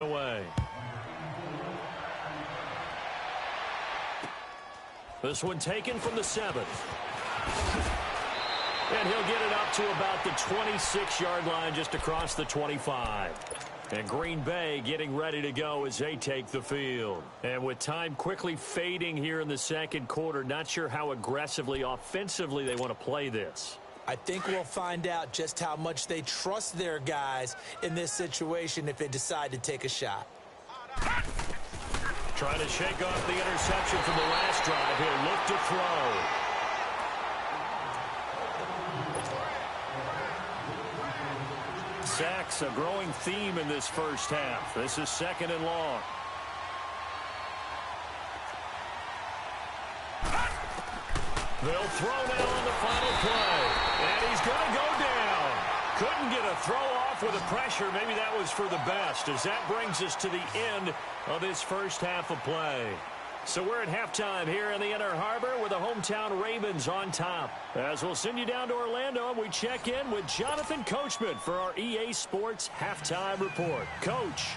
away. This one taken from the 7th. And he'll get it up to about the 26-yard line, just across the 25. And Green Bay getting ready to go as they take the field. And with time quickly fading here in the second quarter, not sure how aggressively, offensively they want to play this. I think we'll find out just how much they trust their guys in this situation if they decide to take a shot. Trying to shake off the interception from the last drive. He'll look to throw. Sacks, a growing theme in this first half. This is 2nd and long. They'll throw now on the final play. And he's going to go down. Couldn't get a throw off with the pressure. Maybe that was for the best, as that brings us to the end of this first half of play. So we're at halftime here in the Inner Harbor with the hometown Ravens on top. As we'll send you down to Orlando, and we check in with Jonathan Coachman for our EA Sports Halftime Report. Coach.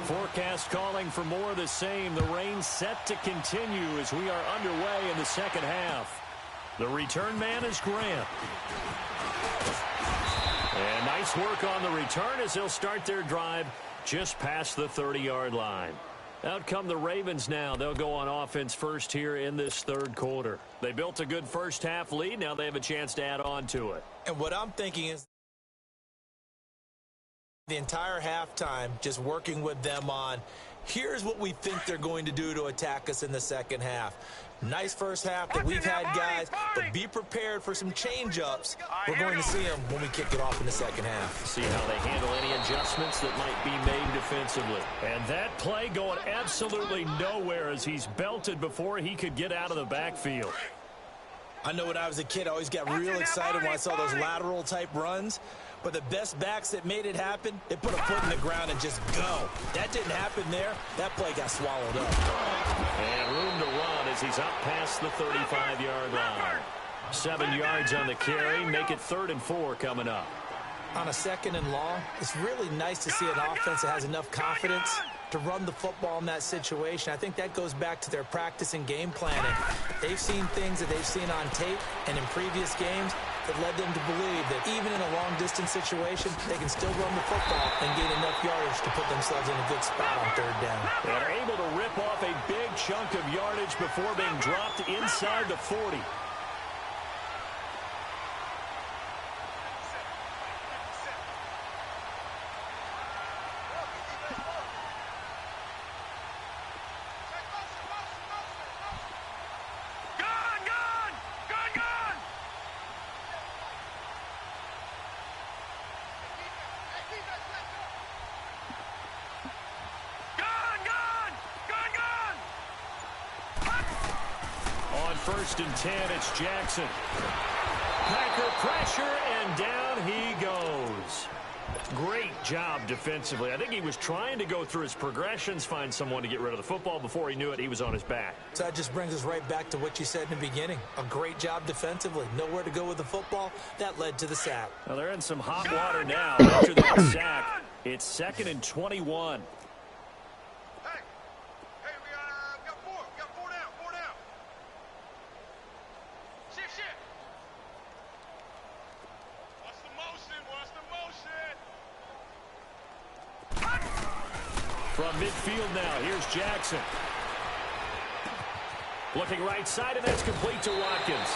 Forecast calling for more of the same. The rain set to continue as we are underway in the second half. The return man is Grant. And nice work on the return as they'll start their drive just past the 30-yard line. Out come the Ravens now. They'll go on offense first here in this third quarter. They built a good first half lead. Now they have a chance to add on to it. And what I'm thinking is the entire halftime just working with them on, here's what we think they're going to do to attack us in the second half. Nice first half that we've had, guys, but be prepared for some change-ups. We're going to see them when we kick it off in the second half. See how they handle any adjustments that might be made defensively. And that play going absolutely nowhere as he's belted before he could get out of the backfield. I know when I was a kid, I always got real excited when I saw those lateral-type runs. But the best backs that made it happen, they put a foot in the ground and just go. That didn't happen there. That play got swallowed up. And room to run as he's up past the 35-yard line. 7 yards on the carry. Make it 3rd and 4 coming up. On a 2nd and long, it's really nice to see an offense that has enough confidence to run the football in that situation. I think that goes back to their practice and game planning. They've seen things that they've seen on tape and in previous games that led them to believe that even in a long-distance situation, they can still run the football and gain enough yardage to put themselves in a good spot on 3rd down. They're able to rip off a big chunk of yardage before being dropped inside the 40. On 1st and 10, it's Jackson. Packer pressure, and down he goes. Great job defensively. I think he was trying to go through his progressions, find someone to get rid of the football. Before he knew it, he was on his back. So that just brings us right back to what you said in the beginning. A great job defensively. Nowhere to go with the football. That led to the sack. Well, they're in some hot water now after that sack. It's 2nd and 21. From midfield now, here's Jackson. Looking right side, and that's complete to Watkins.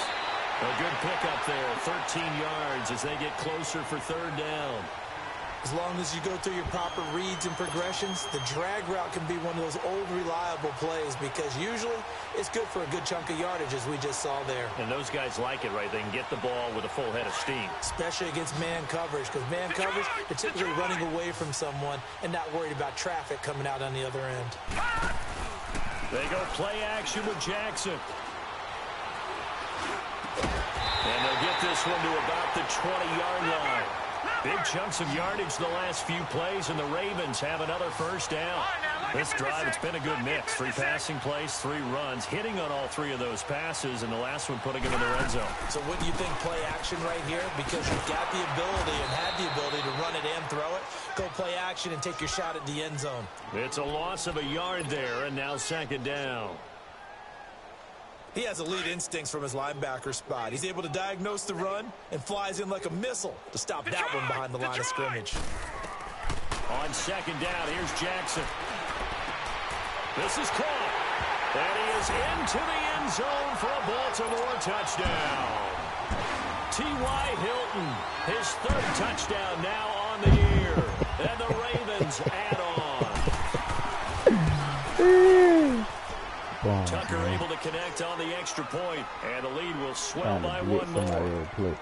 A good pickup there, 13 yards as they get closer for 3rd down. As long as you go through your proper reads and progressions, the drag route can be one of those old reliable plays because usually it's good for a good chunk of yardage, as we just saw there. And those guys like it, right? They can get the ball with a full head of steam. Especially against man coverage, because man coverage, they're typically running away from someone and not worried about traffic coming out on the other end. They go play action with Jackson. And they'll get this one to about the 20-yard line. Big chunks of yardage the last few plays, and the Ravens have another 1st down. This drive, it's been a good mix. 3 passing plays, 3 runs, hitting on all 3 of those passes, and the last one putting him in the red zone. So wouldn't you think play action right here? Because you've got the ability and had the ability to run it and throw it. Go play action and take your shot at the end zone. It's a loss of a yard there, and now 2nd down. He has elite instincts from his linebacker spot. He's able to diagnose the run and flies in like a missile to stop that one behind the line of scrimmage. On 2nd down, here's Jackson. This is caught. And he is into the end zone for a Baltimore touchdown. T.Y. Hilton, his 3rd touchdown now on the year. And the Ravens add on. Tucker able to connect on the extra point, and the lead will swell by 1 more.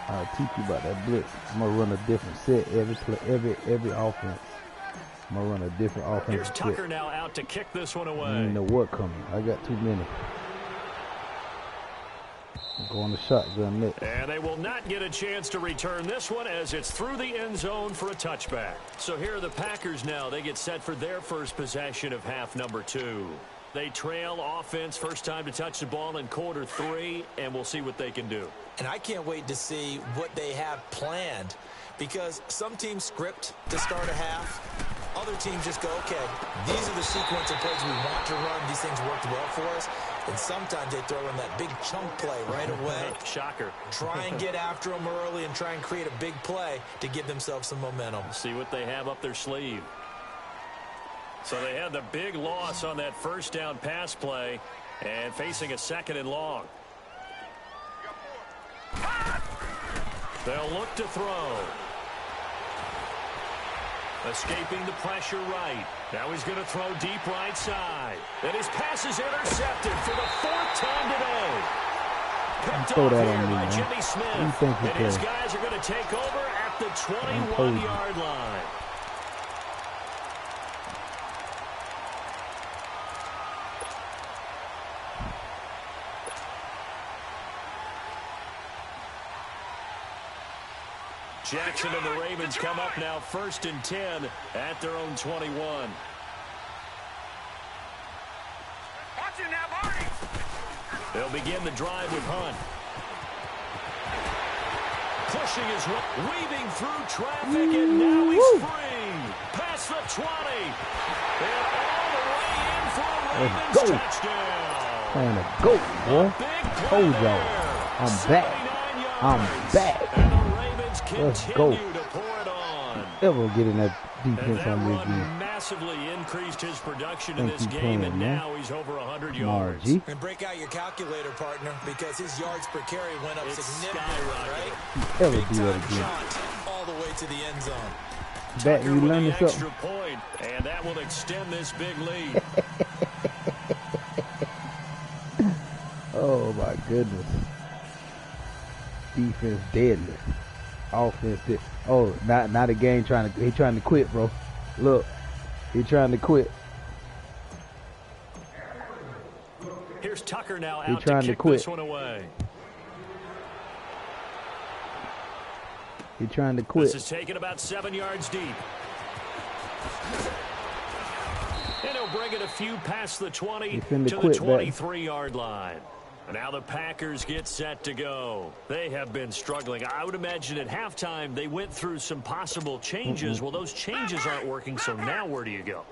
I'll teach you about that blitz. I'm gonna run a different set every offense. I'm gonna run a different offense. Here's Tucker now out to kick this one away. I didn't know what coming. I got too many. I'm going to shotgun next. And they will not get a chance to return this one as it's through the end zone for a touchback. So here are the Packers now. They get set for their first possession of half number 2. They trail offense, first time to touch the ball in quarter 3, and we'll see what they can do. And I can't wait to see what they have planned, because some teams script to start a half. Other teams just go, okay, these are the sequence of plays we want to run. These things worked well for us. And sometimes they throw in that big chunk play right away. Shocker. Try and get after them early and try and create a big play to give themselves some momentum. See what they have up their sleeve. So they had the big loss on that first down pass play and facing a 2nd and long. They'll look to throw. Escaping the pressure right. Now he's going to throw deep right side. And his pass is intercepted for the 4th time today. Picked off here by Jimmy Smith. And his guys are going to take over at the 21-yard line. Jackson and the Ravens come up now 1st and 10 at their own 21. They'll begin the drive with Hunt. Pushing his way, weaving through traffic, and now he's free. Past the 20. And all the way in for a Ravens touchdown. Playing a goat, boy. Told y'all. I'm back. I'm back. Let's go. Ever get in that defense on this game. Massively increased his production in this game, and now he's over 100 yards. And break out your calculator, partner, because his yards per carry went up significantly, right? Ever do that again. All the way to the end zone. Bet you learned something. Extra point, and that will extend this big lead. Oh my goodness. Defense deadly. Offense deadly. Oh, not a game he trying to quit, bro. Look, he trying to quit. Here's Tucker now out to kick this one away. He trying to quit. This is taken about 7 yards deep. And he'll bring it a few past the 20 to the 23-yard line. Now the Packers get set to go. They have been struggling. I would imagine at halftime they went through some possible changes. Well, those changes aren't working, so now where do you go?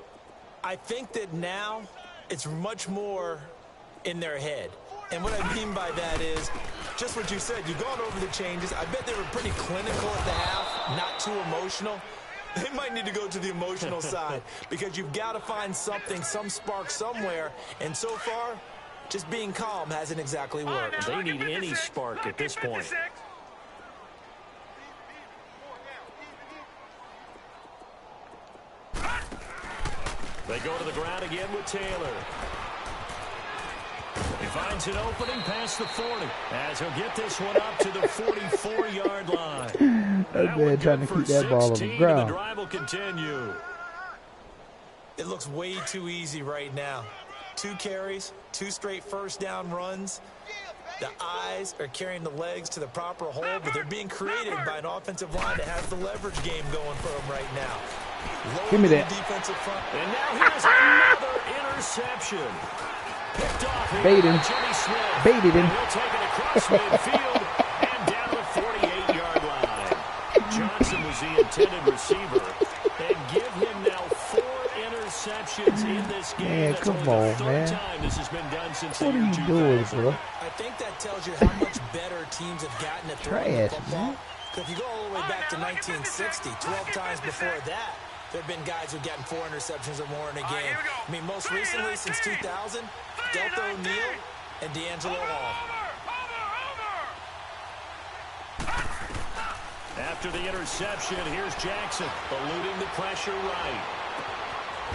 I think that now it's much more in their head. And what I mean by that is just what you said. You've gone over the changes. I bet they were pretty clinical at the half, not too emotional. They might need to go to the emotional side because you've got to find something, some spark somewhere. And so far, just being calm hasn't exactly worked. They need any spark at this point. They go to the ground again with Taylor. He finds an opening past the 40 as he'll get this one up to the 44-yard line. That man trying to keep that ball on the ground. The drive will continue. It looks way too easy right now. 2 carries, 2 straight first down runs. The eyes are carrying the legs to the proper hole, but they're being created by an offensive line that has the leverage game going for them right now. Give me that. Defensive front. And now here's another interception. Picked off here Baited him. by Jimmy Smith. Baited him. And he'll take it across midfield and down the 48-yard line. Johnson was the intended receiver. And give him now 4 interceptions in this game. Man, That's come only on, the third man. time this has been done since What the are year you 2000. doing, bro? I think that tells you how much better teams have gotten at throwing the Trash, football. man. Because if you go all the way back to 1960, 12 times before that, there have been guys who've gotten 4 interceptions or more in a game. I mean, most recently, since 2000, Delta O'Neal and D'Angelo Hall. After the interception, here's Jackson, eluding the pressure right.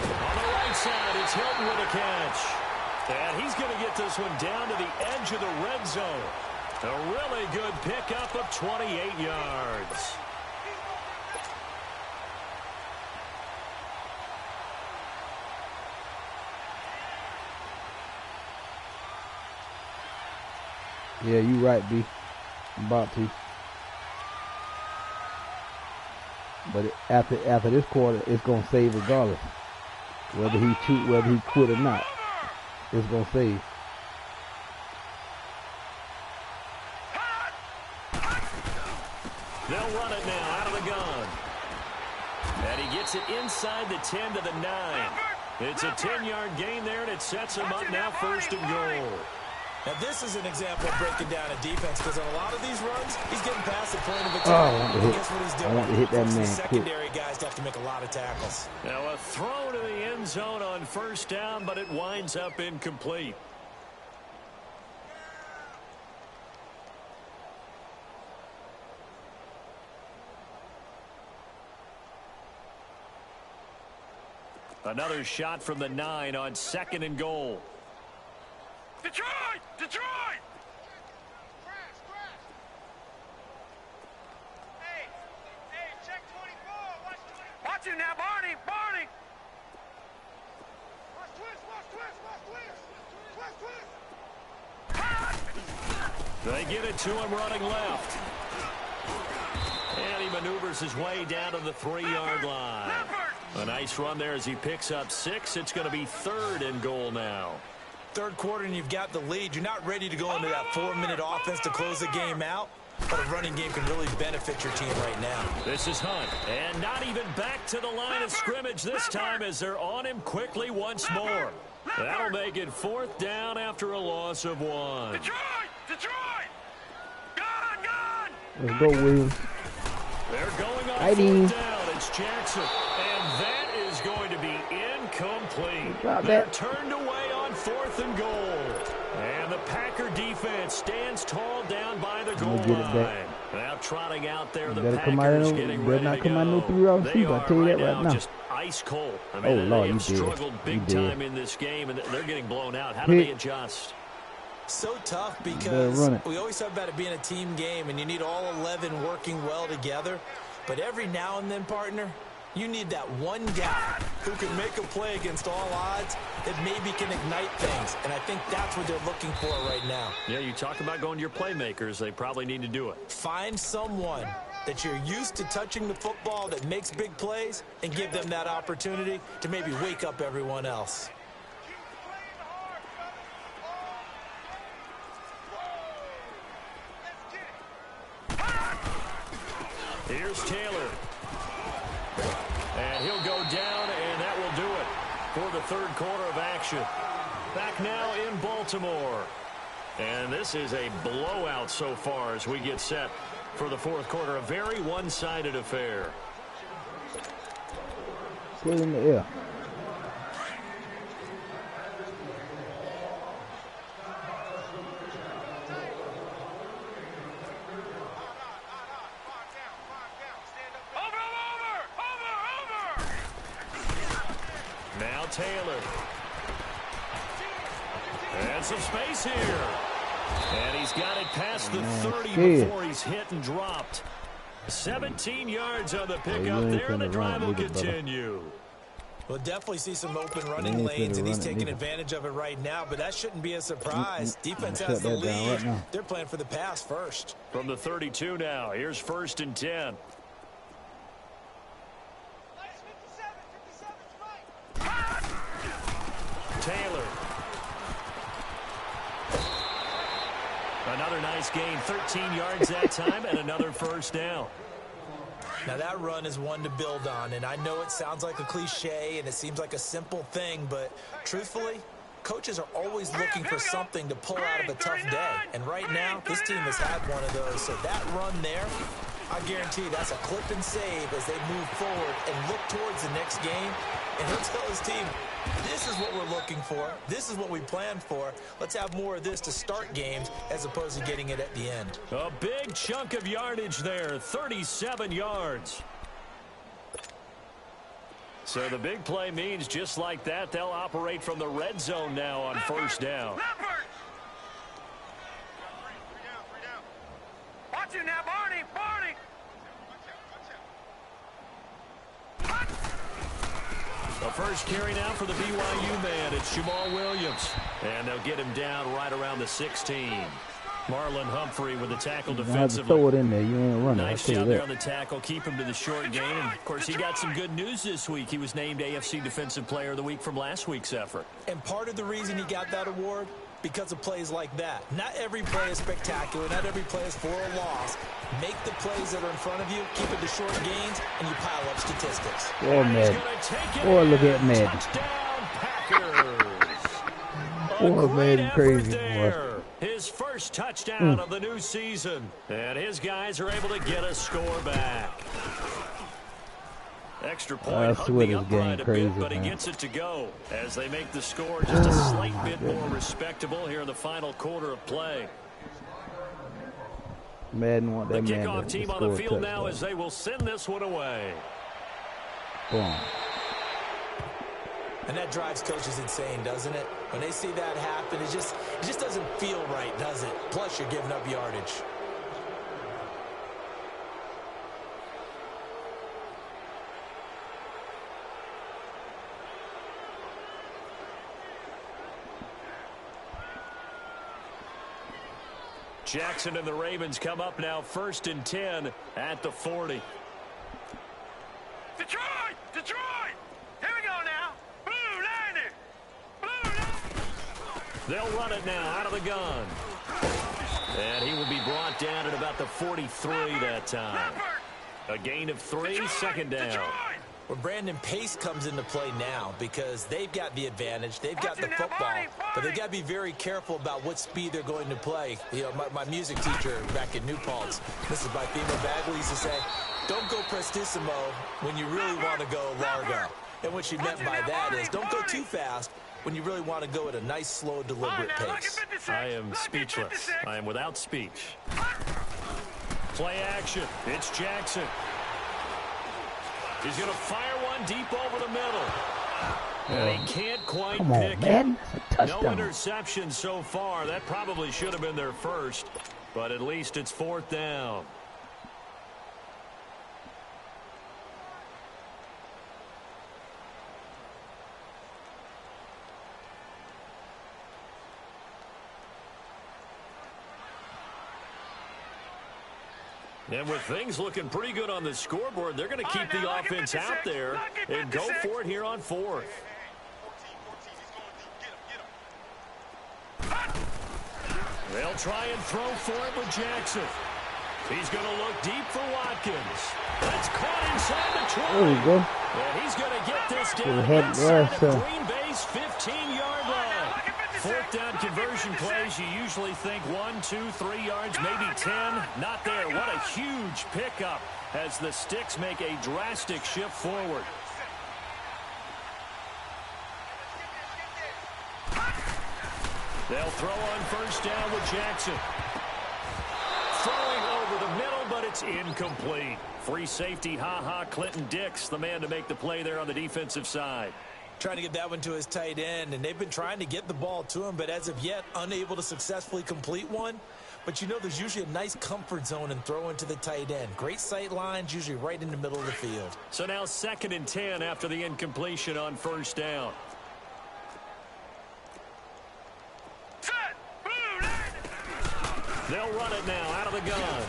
On the right side, it's Hilton with a catch. And he's going to get this one down to the edge of the red zone. A really good pickup of 28 yards. Yeah, you right, B. I'm about to. But after this quarter, it's gonna save regardless. Whether he quit or not, it's gonna save. They'll run it now out of the gun. And he gets it inside the 10 to the 9. It's a 10-yard gain there, and it sets him up now 1st and goal. Now, this is an example of breaking down a defense, because on a lot of these runs, he's getting past the point of attack. I Guess what he's doing? want to hit that man quick. Secondary guys have to make a lot of tackles. Now a throw to the end zone on 1st down, but it winds up incomplete. Another shot from the 9 on 2nd and goal. Detroit! Detroit! Hey, check 24. Watch 24. Watch him now, Barney. Barney. Watch twist. They get it to him running left. And he maneuvers his way down to the 3-yard line. A nice run there as he picks up 6. It's going to be 3rd and goal now. Third quarter and you've got the lead. You're not ready to go into that 4-minute offense to close the game out, but a running game can really benefit your team right now. This is Hunt, and not even back to the line of scrimmage this time as they're on him quickly once more. That'll make it 4th down after a loss of 1. Detroit! Detroit! Gone! Let's go, Williams. They're going on Fighting. 4th down. It's Jackson, and that is going to be incomplete. Drop They're that. turned away on 4th and goal. And the Packer defense stands tall down by the goal get it line. back. Now trotting out there, the Better come out Packers of- getting better ready not to come out go. no 3-round They receiver, I'll are tell you that right right now. just ice cold. I mean, Oh, Lord, they have you dead. struggled big You dead. time in this game, and they're getting blown out. How do Hit. they adjust? So tough Better because run it. we always talk about it being a team game, and you need all 11 working well together. But every now and then, partner, you need that one guy who can make a play against all odds that maybe can ignite things. And I think that's what they're looking for right now. Yeah, you talk about going to your playmakers. They probably need to do it. Find someone that you're used to touching the football that makes big plays and give them that opportunity to maybe wake up everyone else. Here's Taylor. And he'll go down, and that will do it for the 3rd quarter of action. Back now in Baltimore. And this is a blowout so far as we get set for the 4th quarter. A very one-sided affair. Put it in the air. Now Taylor. And some space here. And he's got it past the 30 before he's hit and dropped. 17 yards on the pickup ain't there, and the finna drive run will either, brother. continue. We'll definitely see some open running lanes, and he's taking advantage of it right now, but that shouldn't be a surprise. Defense has the lead. They're playing for the pass first. From the 32 now, here's 1st and 10. Taylor. Another nice gain, 13 yards that time, and another first down. Now that run is one to build on, and I know it sounds like a cliche and it seems like a simple thing, but truthfully, coaches are always looking for something to pull out of a tough day. And right now, this team has had one of those. So that run there, I guarantee that's a clip and save as they move forward and look towards the next game. And he'll tell his team, this is what we're looking for. This is what we planned for. Let's have more of this to start games as opposed to getting it at the end. A big chunk of yardage there, 37 yards. So the big play means just like that, they'll operate from the red zone now on first down. Watch it now, Barney, Barney. The first carry now for the BYU man. It's Jamal Williams. And they'll get him down right around the 16. Marlon Humphrey with the tackle defensively. Throw it in there. You ain't running. Nice job there on the tackle. Keep him to the short gain. And, of course, he got some good news this week. He was named AFC Defensive Player of the Week from last week's effort. And part of the reason he got that award, because of plays like that. Not every play is spectacular. Not every play is for a loss. Make the plays that are in front of you, keep it to short gains, and you pile up statistics. Oh, man. Oh, look at Med. Oh, man, crazy, boy. His first touchdown of the new season. And his guys are able to get a score back. Extra point hung the upright a bit, but he gets it to go as they make the score just a slight bit more respectable here in the final quarter of play. Madden want that the kickoff team on the field now as they will send this one away. Boom. And that drives coaches insane, doesn't it? When they see that happen, it just doesn't feel right, does it? Plus, you're giving up yardage. Jackson and the Ravens come up now 1st and 10 at the 40. Detroit! Detroit! Here we go now. Blue Niner! Blue Niner! They'll run it now out of the gun. And he will be brought down at about the 43 that time. A gain of 3, second down. Well, Brandon, pace comes into play now because they've got the advantage. They've got the football, but they've got to be very careful about what speed they're going to play. You know, my music teacher back in New Paltz, Mrs. Bythema Bagley, used to say, don't go prestissimo when you really want to go largo. And what she meant by that is don't go too fast when you really want to go at a nice, slow, deliberate pace. I am speechless. I am without speech. Play action. It's Jackson. He's going to fire one deep over the middle. And he can't quite pick it. No interception so far. That probably should have been their first. But at least it's 4th down. And with things looking pretty good on the scoreboard, they're going to keep the offense out there and go for it here on 4th. They'll try and throw for it with Jackson. He's going to look deep for Watkins. That's caught inside the 20. There you go. And he's going to get this down inside the Green Bay's 15-yard line. 4th down conversion plays, you usually think 1, 2, 3 yards, maybe 10. Not there. What a huge pickup as the Sticks make a drastic shift forward. They'll throw on 1st down with Jackson. Throwing over the middle, but it's incomplete. Free safety, Clinton Dix, the man to make the play there on the defensive side. Trying to get that one to his tight end, and they've been trying to get the ball to him, but as of yet, unable to successfully complete one. but you know there's usually a nice comfort zone in throwing to the tight end. Great sight lines, usually right in the middle of the field. So now 2nd and 10 after the incompletion on 1st down. They'll run it now out of the gun.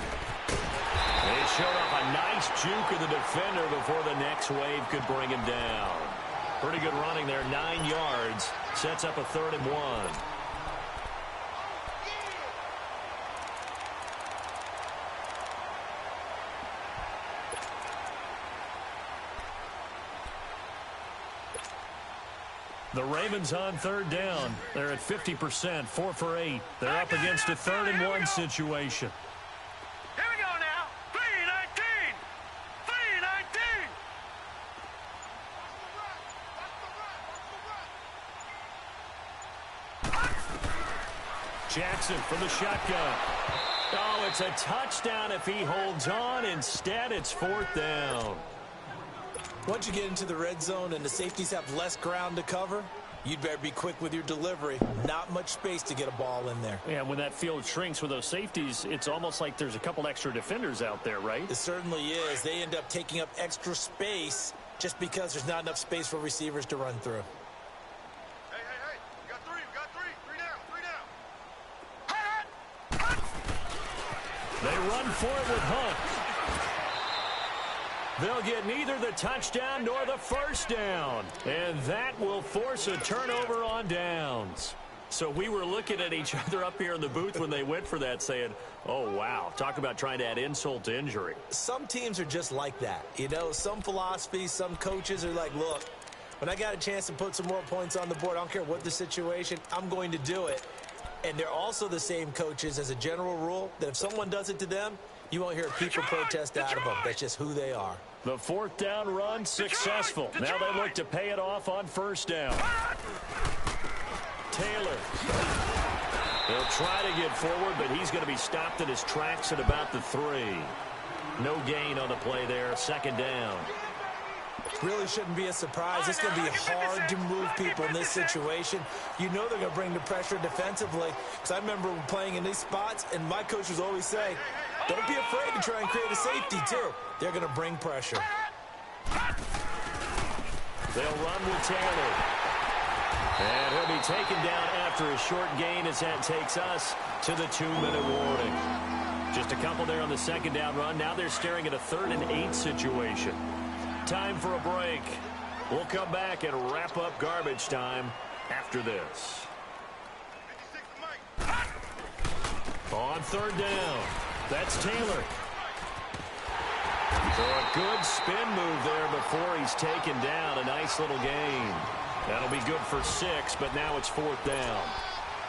They showed up a nice juke of the defender before the next wave could bring him down. Pretty good running there, 9 yards. Sets up a 3rd and 1. The Ravens on 3rd down. They're at 50%, 4 for 8. They're up against a 3rd and 1 situation. Here we go now. 3-19. 3-19. Jackson from the shotgun. Oh, it's a touchdown if he holds on. Instead, it's 4th down. Once you get into the red zone and the safeties have less ground to cover, you'd better be quick with your delivery. Not much space to get a ball in there. Yeah, when that field shrinks with those safeties, it's almost like there's a couple extra defenders out there, right? It certainly is. They end up taking up extra space just because there's not enough space for receivers to run through. Hey. We got 3. 3 down. They run for it with Hunt. They'll get neither the touchdown nor the 1st down. And that will force a turnover on downs. So we were looking at each other up here in the booth when they went for that saying, oh, wow, talk about trying to add insult to injury. Some teams are just like that. You know, some philosophies, some coaches are like, look, when I got a chance to put some more points on the board, I don't care what the situation, I'm going to do it. And they're also the same coaches as a general rule that if someone does it to them, you won't hear a peep or protest out of them. That's just who they are. The 4th down run successful. Now they look to pay it off on 1st down. Taylor. They'll try to get forward, but he's going to be stopped in his tracks at about the 3. No gain on the play there. 2nd down. Really shouldn't be a surprise. It's going to be hard to move people in this situation. You know they're going to bring the pressure defensively. Because I remember playing in these spots, and my coaches always say, don't be afraid to try and create a safety, too. They're going to bring pressure. They'll run with Taylor. And he'll be taken down after a short gain as that takes us to the 2-minute warning. Just a couple there on the 2nd down run. Now they're staring at a 3rd and 8 situation. Time for a break. We'll come back and wrap up garbage time after this. On 3rd down, that's Taylor. For a good spin move there before he's taken down. A nice little gain. That'll be good for 6, but now it's 4th down.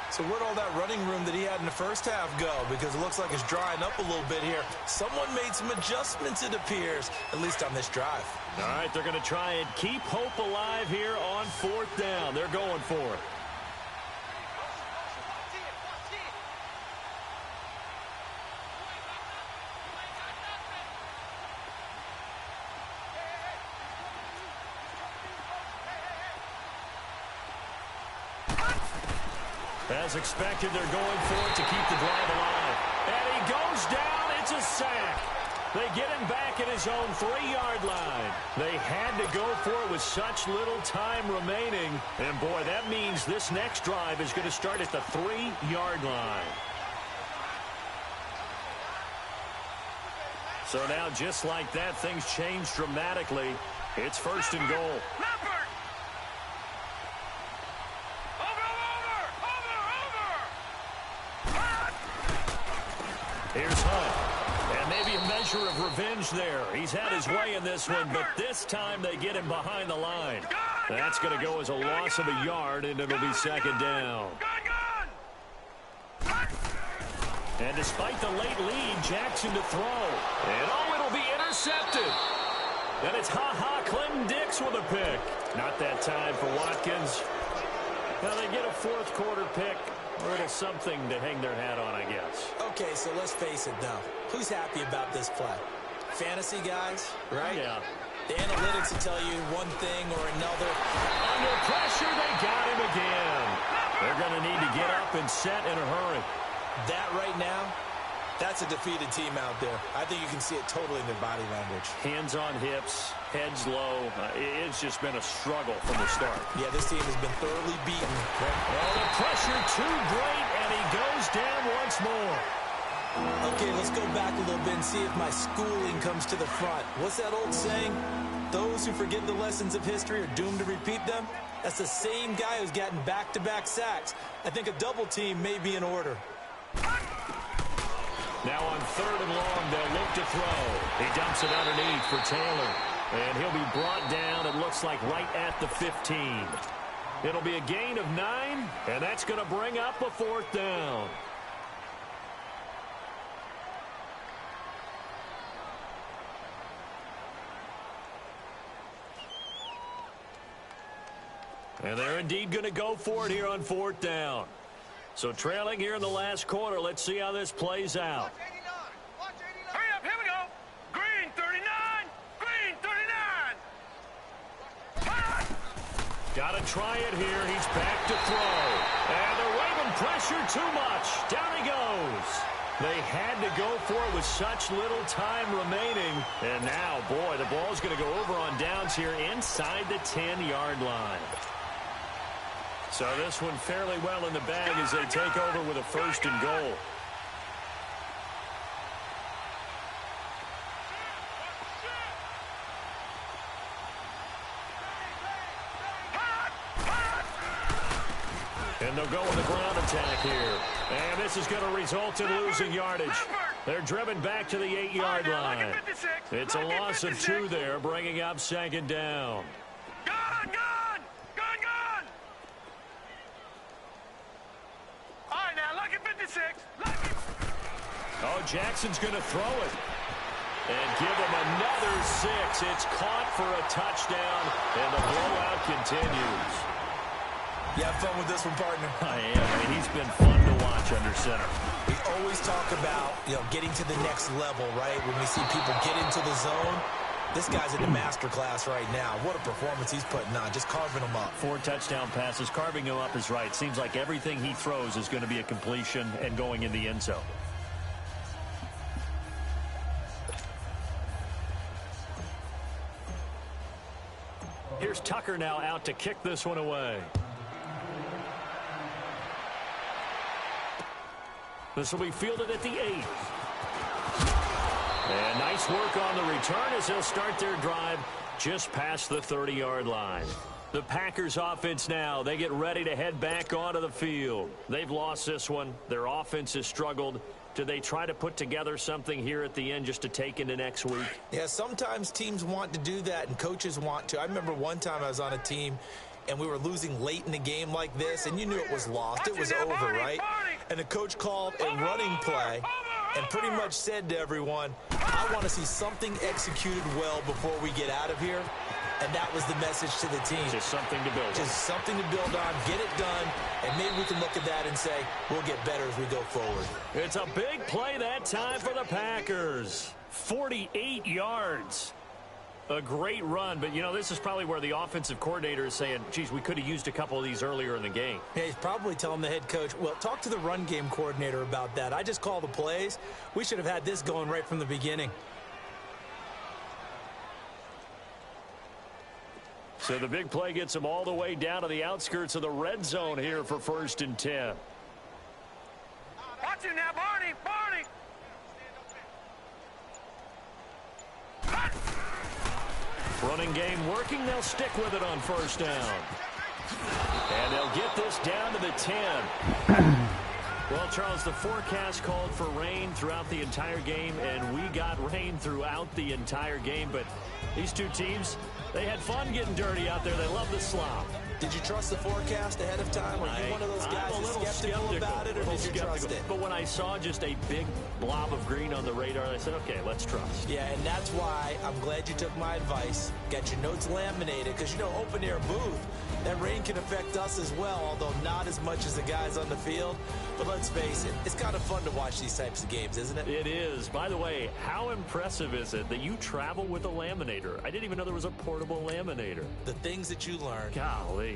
So where'd all that running room that he had in the first half go? Because it looks like it's drying up a little bit here. Someone made some adjustments, it appears, at least on this drive. All right, they're going to try and keep hope alive here on 4th down. They're going for it. As expected, they're going for it to keep the drive alive. And he goes down. It's a sack. They get him back at his own 3-yard line. They had to go for it with such little time remaining. And, boy, that means this next drive is going to start at the 3-yard line. So now, just like that, things change dramatically. It's 1st and goal. Here's Hunt. And maybe a measure of revenge there. He's had his way in this one, but this time they get him behind the line. That's going to go as a loss of a yard, and it'll be 2nd down. And despite the late lead, Jackson to throw. And it'll be intercepted. And it's Clinton Dix with a pick. Not that time for Watkins. Now they get a 4th quarter pick. A little something to hang their hat on, I guess. Okay, so let's face it, though. Who's happy about this play? Fantasy guys, right? Yeah. The analytics will tell you one thing or another. Under pressure, they got him again. They're going to need to get up and set in a hurry. That right now, that's a defeated team out there. I think you can see it totally in their body language. Hands on hips, heads low. It's just been a struggle from the start. Yeah, this team has been thoroughly beaten. Well, the pressure too great, and he goes down once more. Okay, let's go back a little bit and see if my schooling comes to the front. What's that old saying? Those who forget the lessons of history are doomed to repeat them. That's the same guy who's gotten back-to-back sacks. I think a double team may be in order. Now on 3rd and long, they'll look to throw. He dumps it underneath for Taylor. And he'll be brought down, it looks like, right at the 15. It'll be a gain of 9, and that's going to bring up a 4th down. And they're indeed going to go for it here on 4th down. So trailing here in the last quarter, let's see how this plays out. Hurry up, here we go. Green 39, green 39. Got to try it here. He's back to throw. And they're waving pressure too much. Down he goes. They had to go for it with such little time remaining. And now, boy, the ball's going to go over on downs here inside the 10-yard line. So this one fairly well in the bag as they take over with a 1st and goal. And they'll go with a ground attack here. And this is going to result in losing yardage. They're driven back to the 8-yard line. It's a loss of 2 there, bringing up 2nd down. Gone! All right, now, lucky 56. Lucky. Oh, Jackson's going to throw it. And give him another 6. It's caught for a touchdown, and the blowout continues. You have fun with this one, partner? I am. I mean, he's been fun to watch under center. We always talk about, getting to the next level, right? When we see people get into the zone, this guy's in the master class right now. What a performance he's putting on, just carving them up. 4 touchdown passes. Carving him up is right. Seems like everything he throws is going to be a completion and going in the end zone. Here's Tucker now out to kick this one away. This will be fielded at the 8. And nice work on the return as they'll start their drive just past the 30-yard line. The Packers offense now, they get ready to head back onto the field. They've lost this one. Their offense has struggled. Do they try to put together something here at the end just to take into next week? Yeah, sometimes teams want to do that and coaches want to. I remember one time I was on a team and we were losing late in the game like this, and you knew it was lost. It was over, right? And the coach called a running play and pretty much said to everyone, I want to see something executed well before we get out of here. And that was the message to the team. Just something to build on. Just something to build on, get it done, and maybe we can look at that and say, we'll get better as we go forward. It's a big play that time for the Packers. 48 yards. A great run, but, this is probably where the offensive coordinator is saying, geez, we could have used a couple of these earlier in the game. Yeah, he's probably telling the head coach, well, talk to the run game coordinator about that. I just call the plays. We should have had this going right from the beginning. So the big play gets him all the way down to the outskirts of the red zone here for 1st and 10. Watch it now, Barney! Running game working. They'll stick with it on 1st down. And they'll get this down to the 10. Well, Charles, the forecast called for rain throughout the entire game, and we got rain throughout the entire game. But these two teams, they had fun getting dirty out there. They love the slop. Did you trust the forecast ahead of time? Were you one of those guys that's skeptical about it, or did you trust it? But when I saw just a big blob of green on the radar, I said, okay, let's trust. Yeah, and that's why I'm glad you took my advice. Got your notes laminated, because, open-air booth, that rain can affect us as well, although not as much as the guys on the field. But let's face it, it's kind of fun to watch these types of games, isn't it? It is. By the way, how impressive is it that you travel with a laminator? I didn't even know there was a portable laminator. The things that you learn. Golly.